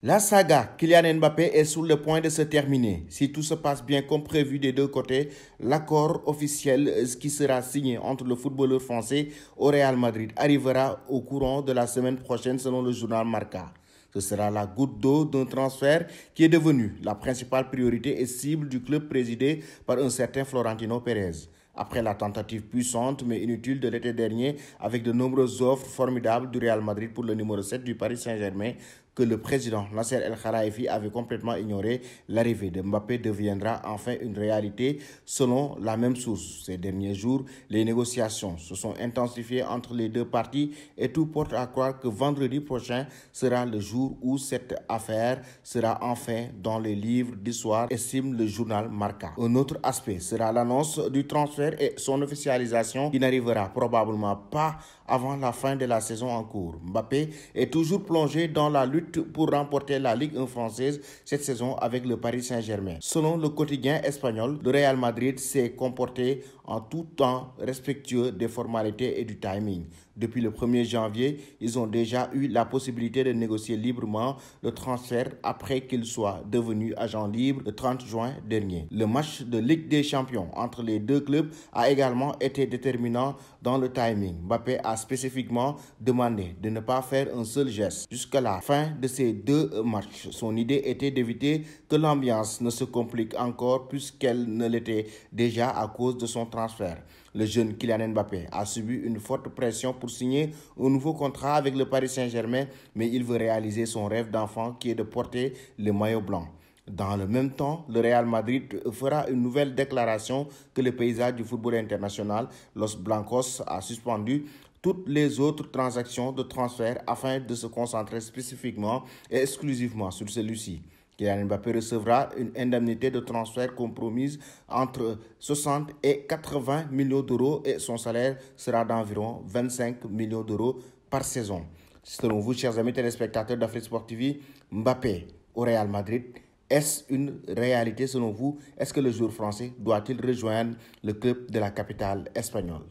La saga Kylian Mbappé est sur le point de se terminer. Si tout se passe bien comme prévu des deux côtés, l'accord officiel qui sera signé entre le footballeur français au Real Madrid arrivera au courant de la semaine prochaine selon le journal Marca. Ce sera la goutte d'eau d'un transfert qui est devenu la principale priorité et cible du club présidé par un certain Florentino Pérez. Après la tentative puissante mais inutile de l'été dernier avec de nombreuses offres formidables du Real Madrid pour le numéro 7 du Paris Saint-Germain, que le président Nasser El Khelaifi avait complètement ignoré, l'arrivée de Mbappé deviendra enfin une réalité selon la même source. Ces derniers jours, les négociations se sont intensifiées entre les deux parties et tout porte à croire que vendredi prochain sera le jour où cette affaire sera enfin dans les livres d'histoire, estime le journal Marca. Un autre aspect sera l'annonce du transfert et son officialisation qui n'arrivera probablement pas avant la fin de la saison en cours. Mbappé est toujours plongé dans la lutte pour remporter la Ligue 1 française cette saison avec le Paris Saint-Germain. Selon le quotidien espagnol, le Real Madrid s'est comporté en tout temps respectueux des formalités et du timing. Depuis le 1er janvier, ils ont déjà eu la possibilité de négocier librement le transfert après qu'il soit devenu agent libre le 30 juin dernier. Le match de Ligue des Champions entre les deux clubs a également été déterminant dans le timing. Mbappé a spécifiquement demandé de ne pas faire un seul geste. Jusqu'à la fin de ces deux matchs, son idée était d'éviter que l'ambiance ne se complique encore puisqu'elle ne l'était déjà à cause de son transfert. Le jeune Kylian Mbappé a subi une forte pression pour signer un nouveau contrat avec le Paris Saint-Germain, mais il veut réaliser son rêve d'enfant qui est de porter le maillot blanc. Dans le même temps, le Real Madrid fera une nouvelle déclaration que le paysage du football international, Los Blancos, a suspendu toutes les autres transactions de transfert afin de se concentrer spécifiquement et exclusivement sur celui-ci. Kylian Mbappé recevra une indemnité de transfert compromise entre 60 et 80 millions d'euros et son salaire sera d'environ 25 millions d'euros par saison. Selon vous, chers amis téléspectateurs d'Afrique Sport TV, Mbappé au Real Madrid, est-ce une réalité selon vous? Est-ce que le joueur français doit-il rejoindre le club de la capitale espagnole?